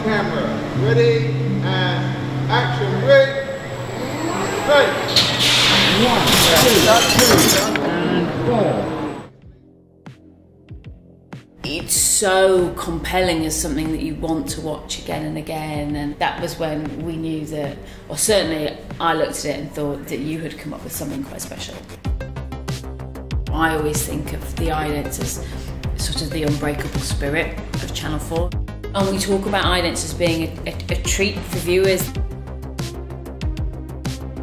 camera. Ready and action. Break. Break. 1, 2, and 4. It's so compelling as something that you want to watch again and again, and that was when we knew that, or certainly I looked at it and thought that you had come up with something quite special. I always think of the idents as sort of the unbreakable spirit of Channel 4. And we talk about idents as being a treat for viewers.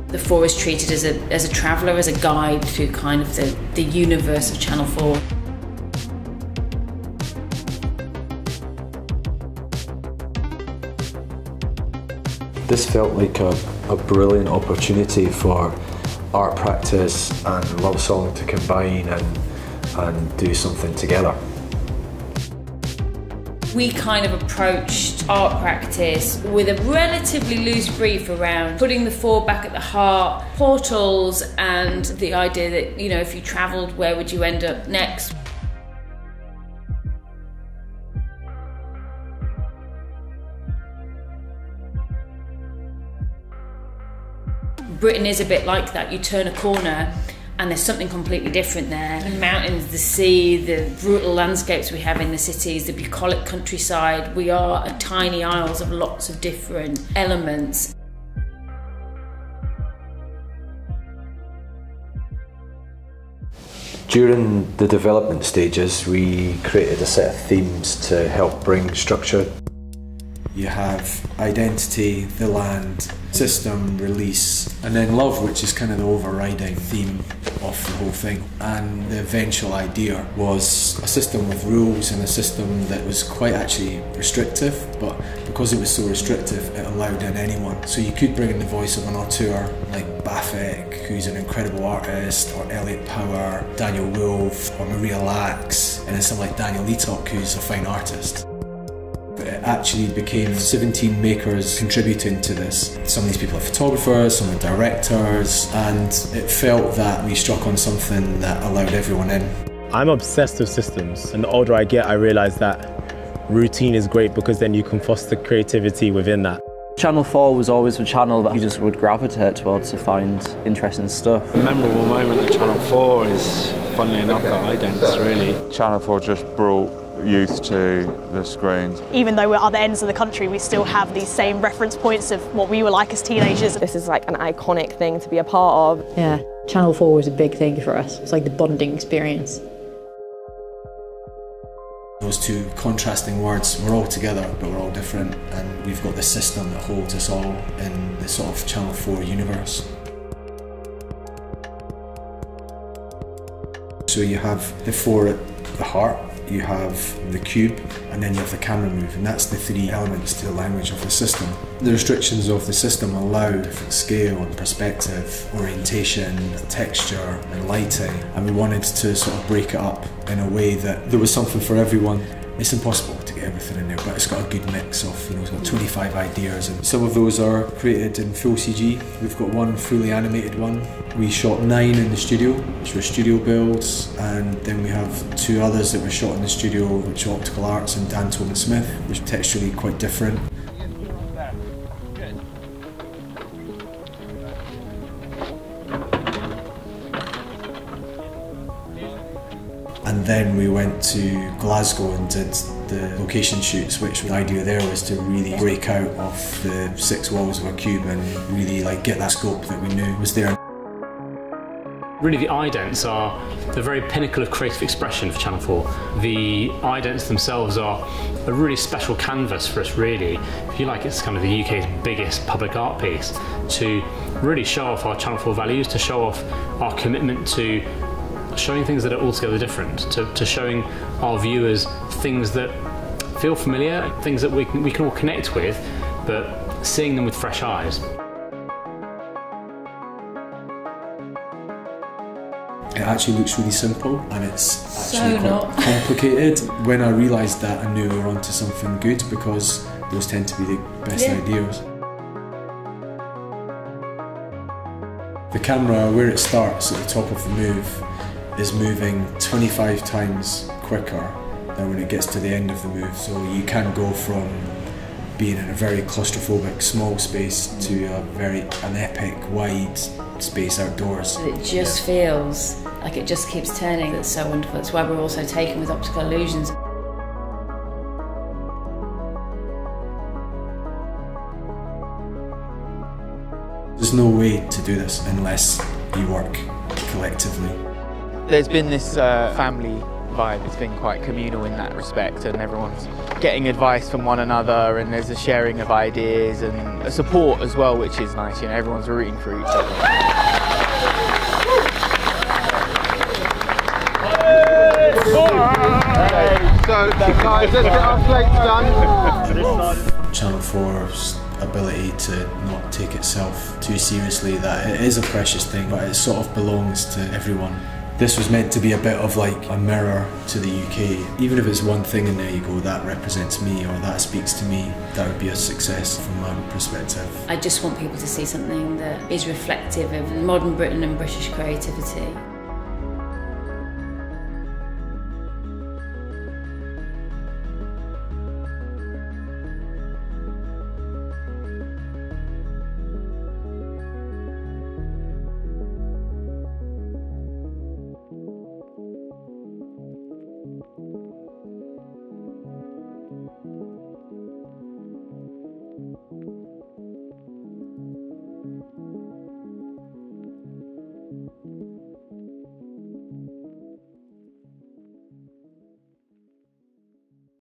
The 4 is treated as a traveller, as a guide through kind of the universe of Channel 4. This felt like a brilliant opportunity for art practice and love song to combine and do something together. We kind of approached art practice with a relatively loose brief around putting the 4 back at the heart, portals, and the idea that, you know, if you travelled, where would you end up next? Britain is a bit like that. You turn a corner and there's something completely different there. The mountains, the sea, the brutal landscapes we have in the cities, the bucolic countryside. We are a tiny isles of lots of different elements. During the development stages, we created a set of themes to help bring structure. You have identity, the land, system, release, and then love, which is kind of the overriding theme of the whole thing. And the eventual idea was a system with rules and a system that was quite actually restrictive, but because it was so restrictive, it allowed in anyone. So you could bring in the voice of an auteur like Bafek, who's an incredible artist, or Elliot Power, Daniel Wolfe, or Maria Lax, and then someone like Daniel Leatok, who's a fine artist. It actually became 17 makers contributing to this. Some of these people are photographers, some are directors, and it felt that we struck on something that allowed everyone in. I'm obsessed with systems, and the older I get, I realise that routine is great because then you can foster creativity within that. Channel 4 was always a channel that you just would gravitate towards to find interesting stuff. A memorable moment at Channel 4 is, funnily enough, the idents, really. Channel 4 just brought youth to the screens. Even though we're at other ends of the country, we still have these same reference points of what we were like as teenagers. This is like an iconic thing to be a part of. Yeah, Channel 4 was a big thing for us. It's like the bonding experience. Those two contrasting words, we're all together, but we're all different, and we've got this system that holds us all in the sort of Channel 4 universe. So you have the 4 at the heart, you have the cube, and then you have the camera move, and that's the 3 elements to the language of the system. The restrictions of the system allow different scale and perspective, orientation, texture and lighting, and we wanted to sort of break it up in a way that there was something for everyone. It's impossible to get everything in there, but it's got a good mix of, you know, it's got 25 ideas, and some of those are created in full CG. We've got one fully animated one. We shot 9 in the studio, which were studio builds, and then we have 2 others that were shot in the studio, which are Optical Arts and Dan Tobin Smith, which are texturally quite different. And then we went to Glasgow and did the location shoots, which the idea there was to really break out of the 6 walls of a cube and really like get that scope that we knew was there. Really, the idents are the very pinnacle of creative expression for Channel 4. The idents themselves are a really special canvas for us, really. If you like, it's kind of the UK's biggest public art piece to really show off our Channel 4 values, to show off our commitment to showing things that are altogether different, to showing our viewers things that feel familiar, things that we can all connect with, but seeing them with fresh eyes. It actually looks really simple, and it's actually quite complicated. When I realised that, I knew we were onto something good, because those tend to be the best ideas. The camera, where it starts at the top of the move, is moving 25 times quicker than when it gets to the end of the move. So you can go from being in a very claustrophobic small space to an epic wide space outdoors. It just feels like it just keeps turning. That's so wonderful. It's why we're also taken with optical illusions. There's no way to do this unless you work collectively. There's been this family vibe. It's been quite communal in that respect, and everyone's getting advice from one another, and there's a sharing of ideas and a support as well, which is nice. You know, everyone's rooting for each other. So, guys, let's get our plates done. Channel 4's ability to not take itself too seriously, that it is a precious thing, but it sort of belongs to everyone. This was meant to be a bit of like a mirror to the UK. Even if it's one thing in there you go, that represents me or that speaks to me, that would be a success from my perspective. I just want people to see something that is reflective of modern Britain and British creativity.